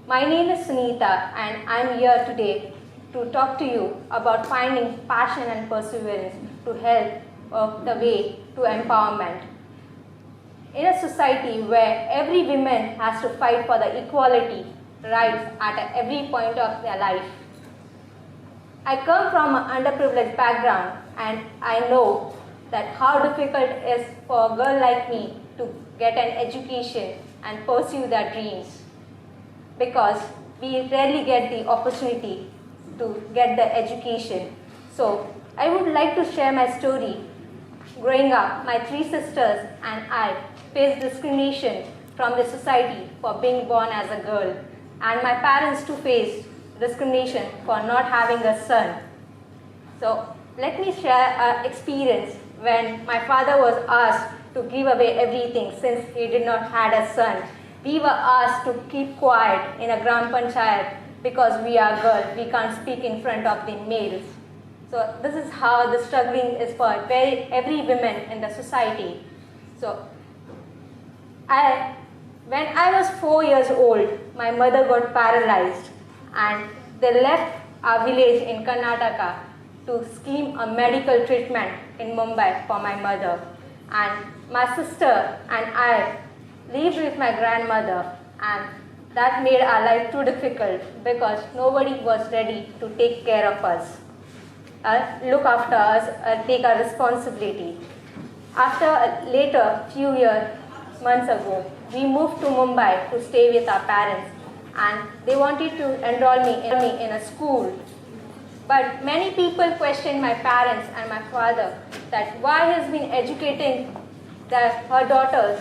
My name is Sunita and I'm here today to talk to you about finding passion and perseverance to help of the way to empowerment. In a society where every woman has to fight for the equality rights at every point of their life, I come from an underprivileged background and I know that how difficult it is for a girl like me to get an education and pursue their dreams, because we rarely get the opportunity to get the education. So I would like to share my story. Growing up, my three sisters and I faced discrimination from the society for being born as a girl, and my parents too faced discrimination for not having a son. So let me share an experience when my father was asked to give away everything since he did not have a son. We were asked to keep quiet in a Gram Panchayat because we are girls, we can't speak in front of the males. So this is how the struggling is for every woman in the society. So when I was 4 years old, my mother got paralyzed and they left our village in Karnataka to scheme a medical treatment in Mumbai for my mother. And my sister and I lived with my grandmother, and that made our life too difficult because nobody was ready to take care of us, look after us, take our responsibility. After later, months ago, we moved to Mumbai to stay with our parents, and they wanted to enroll me in a school. But many people questioned my parents and my father that why he has been educating her daughters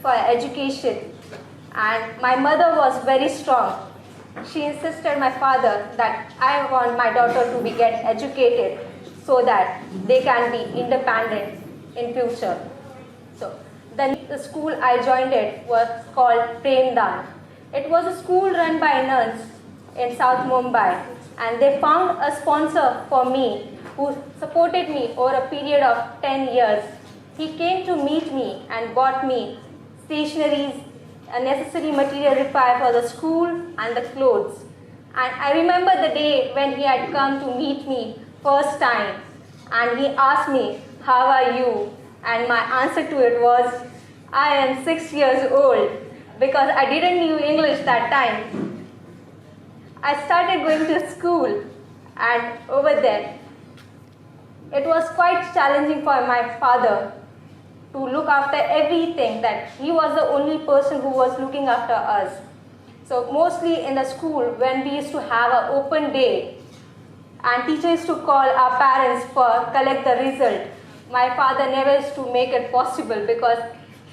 for education. And my mother was very strong. She insisted my father that I want my daughter to get educated so that they can be independent in future. So the school I joined it was called Premdan. It was a school run by nuns in South Mumbai, and they found a sponsor for me who supported me over a period of 10 years. He came to meet me and bought me stationeries, a necessary material required for the school and the clothes. And I remember the day when he had come to meet me first time, and he asked me, "How are you?" And my answer to it was, "I am 6 years old," because I didn't know English that time. I started going to school, and over there, it was quite challenging for my father to look after everything, that he was the only person who was looking after us. So mostly in the school, when we used to have an open day, and teachers used to call our parents for collect the result, my father never used to make it possible because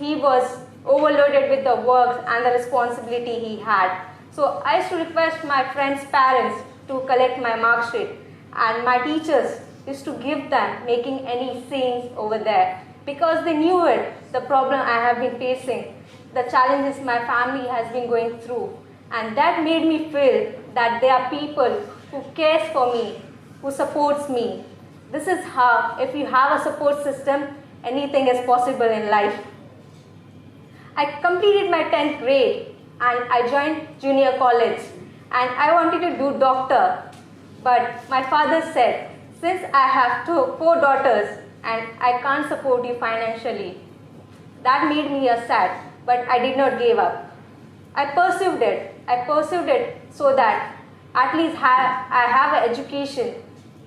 he was overloaded with the work and the responsibility he had. So I used to request my friends' parents to collect my mark sheet, and my teachers used to give them making any scenes over there because they knew it, the problem I have been facing, the challenges my family has been going through. And that made me feel that there are people who cares for me, who supports me. This is how, if you have a support system, anything is possible in life. I completed my 10th grade and I joined junior college, and I wanted to do doctor. But my father said, since I have 4 daughters and I can't support you financially, that made me sad, but I did not give up. I pursued it. I pursued it so that at least I have an education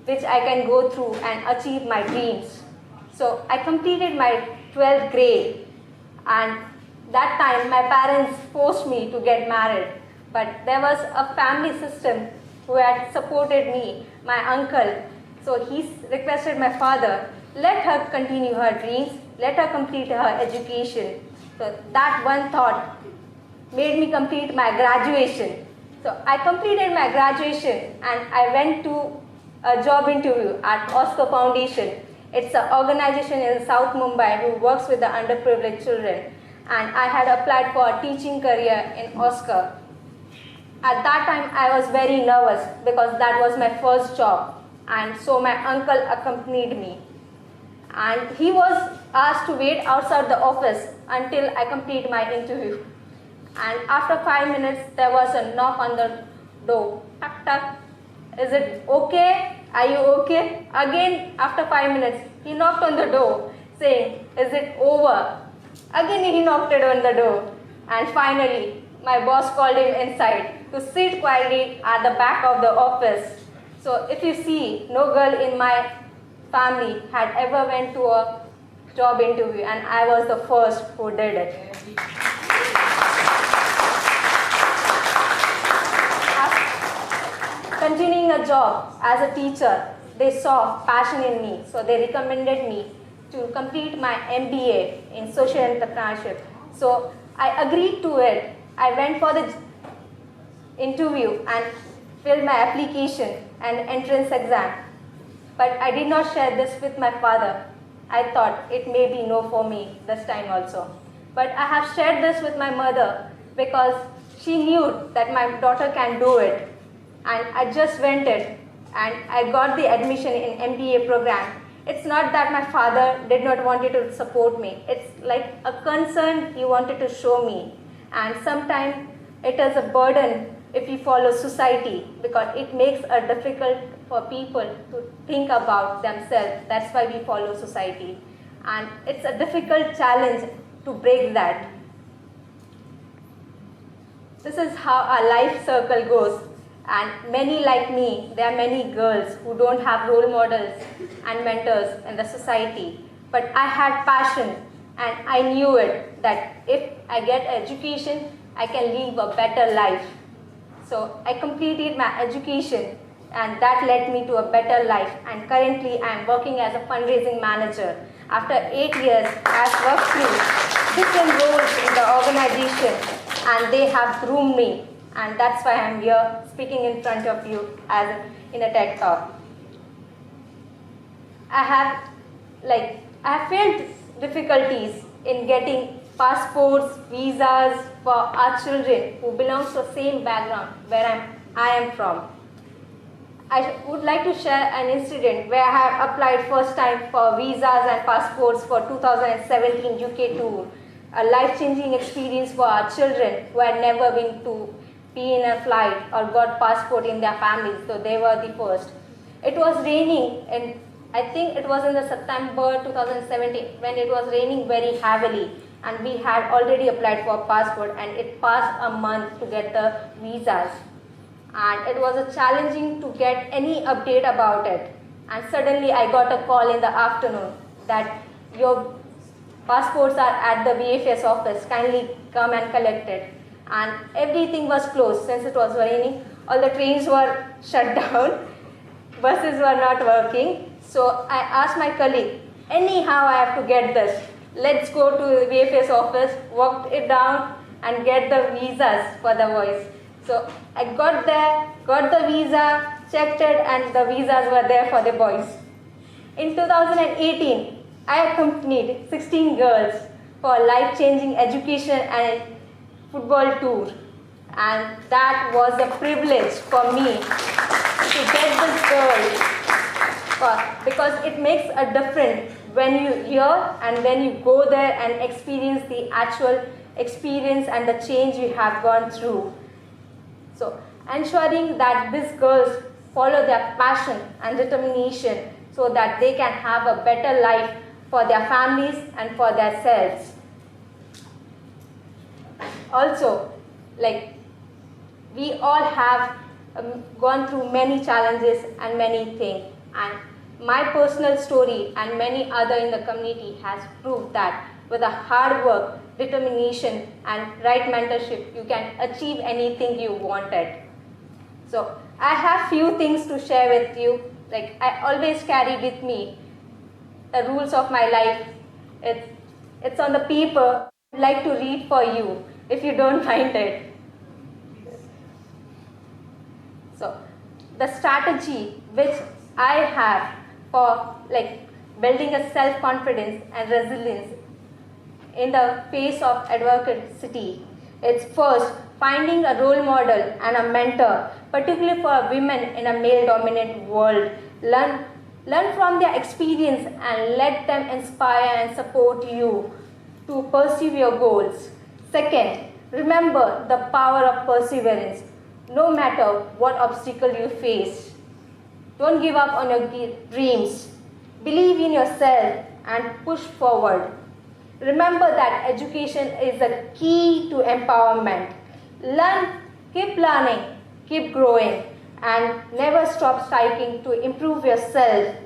which I can go through and achieve my dreams. So I completed my 12th grade, and that time my parents forced me to get married. But there was a family system who had supported me, my uncle. So he requested my father, let her continue her dreams, let her complete her education. So that one thought made me complete my graduation. So I completed my graduation and I went to a job interview at Oscar Foundation. It's an organization in South Mumbai who works with the underprivileged children. And I had applied for a teaching career in Oscar. At that time, I was very nervous because that was my first job. And so my uncle accompanied me. And he was asked to wait outside the office until I complete my interview. And after 5 minutes, there was a knock on the door. Tuck, tuck. Is it okay? Are you okay? Again, after 5 minutes, he knocked on the door saying, is it over? Again, he knocked it on the door. And finally, my boss called him inside to sit quietly at the back of the office. So if you see, no girl in my family had ever went to a job interview, and I was the first who did it. Continuing a job as a teacher, they saw passion in me, so they recommended me to complete my MBA in social entrepreneurship. So I agreed to it. I went for the interview and filled my application and entrance exam. But I did not share this with my father. I thought it may be no for me this time also. But I have shared this with my mother because she knew that my daughter can do it. And I just went it and I got the admission in MBA program. It's not that my father did not want to support me. It's like a concern he wanted to show me. And sometimes it is a burden if we follow society because it makes it difficult for people to think about themselves. That's why we follow society. And it's a difficult challenge to break that. This is how our life circle goes. And many like me, there are many girls who don't have role models and mentors in the society. But I had passion and I knew it that if I get education, I can live a better life. So I completed my education and that led me to a better life. And currently I am working as a fundraising manager. After 8 years, I have worked through different roles in the organization and they have groomed me. And that's why I'm here speaking in front of you in a TED Talk. I have faced difficulties in getting passports, visas for our children who belong to the same background where I am from. I would like to share an incident where I have applied first time for visas and passports for 2017 UK tour, a life-changing experience for our children who had never been to be in a flight or got passport in their families, so they were the first. It was raining, and I think it was in the September 2017 when it was raining very heavily, and we had already applied for a passport, and it passed a month to get the visas. And it was challenging to get any update about it. And suddenly I got a call in the afternoon that your passports are at the VFS office, kindly come and collect it. And everything was closed since it was raining. All the trains were shut down, buses were not working. So I asked my colleague, anyhow I have to get this. Let's go to the VFS office, walked it down and get the visas for the boys. So I got there, got the visa, checked it, and the visas were there for the boys. In 2018, I accompanied 16 girls for a life-changing education and football tour, and that was a privilege for me to get this girl because it makes a difference when you hear and when you go there and experience the actual experience and the change you have gone through. So ensuring that these girls follow their passion and determination so that they can have a better life for their families and for themselves. Also, we all have gone through many challenges and many things, and my personal story and many other in the community has proved that with a hard work, determination and right mentorship, you can achieve anything you wanted. So I have few things to share with you. I always carry with me the rules of my life. It's on the paper. I'd like to read for you if you don't mind it. So the strategy which I have for building a self-confidence and resilience in the face of adversity, it's first finding a role model and a mentor, particularly for women in a male-dominant world. Learn from their experience and let them inspire and support you to pursue your goals. Second, Remember the power of perseverance, no matter what obstacle you face. Don't give up on your dreams. Believe in yourself and push forward. Remember that education is the key to empowerment. Learn, keep learning, keep growing, and never stop striving to improve yourself.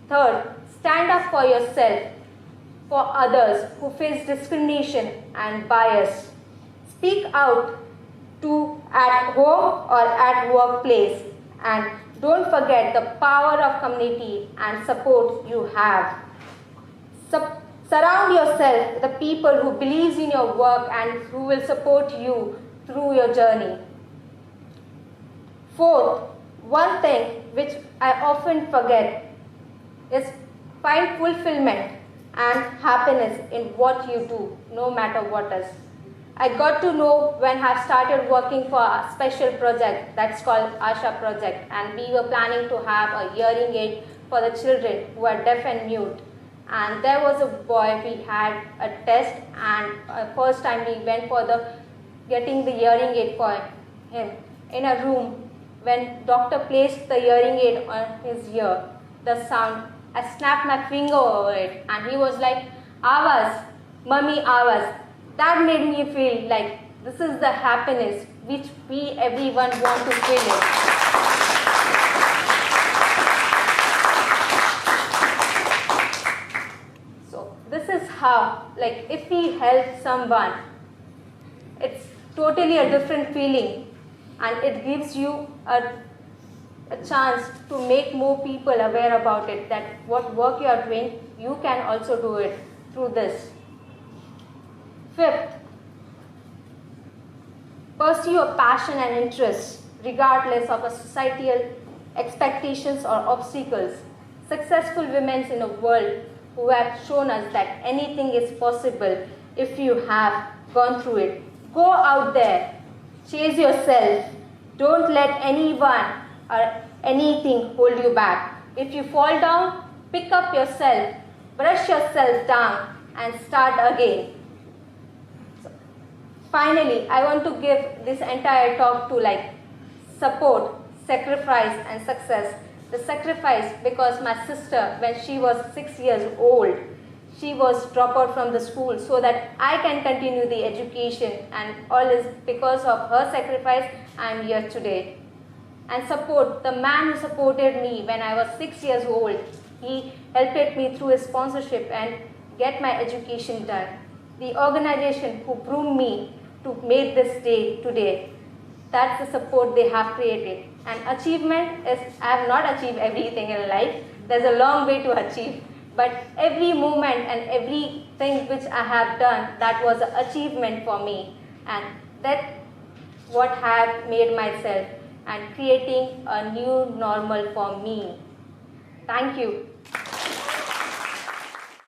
Third, stand up for yourself, for others who face discrimination and bias. Speak out at home or at workplace, and don't forget the power of community and support you have. Surround yourself with the people who believes in your work and who will support you through your journey. Fourth, one thing which I often forget is find fulfillment and happiness in what you do, no matter what is. I got to know when I started working for a special project that's called Asha project, and we were planning to have a hearing aid for the children who are deaf and mute. And there was a boy, we had a test, and first time we went for getting the hearing aid for him. In a room, when doctor placed the hearing aid on his ear, the sound, I snapped my finger over it, and he was like, "Awas, mummy, awas." That made me feel like this is the happiness which everyone want to feel it. So this is how, like, if we help someone, it's totally a different feeling, and it gives you a chance to make more people aware about it, that what work you are doing, you can also do it through this. Fifth, pursue your passion and interests regardless of societal expectations or obstacles. Successful women in the world who have shown us that anything is possible if you have gone through it. Go out there, chase yourself. Don't let anyone or anything hold you back. If you fall down, pick up yourself, brush yourself down, and start again. Finally, I want to give this entire talk to support, sacrifice, and success. The sacrifice because my sister, when she was 6 years old, she was dropped out from the school so that I can continue the education, and all is because of her sacrifice I am here today. And support, the man who supported me when I was 6 years old, he helped me through his sponsorship and get my education done. The organization who groomed me to make this day today, that's the support they have created. And achievement is, I have not achieved everything in life. There's a long way to achieve. But every moment and everything which I have done, that was an achievement for me. And that's what I have made myself and creating a new normal for me. Thank you.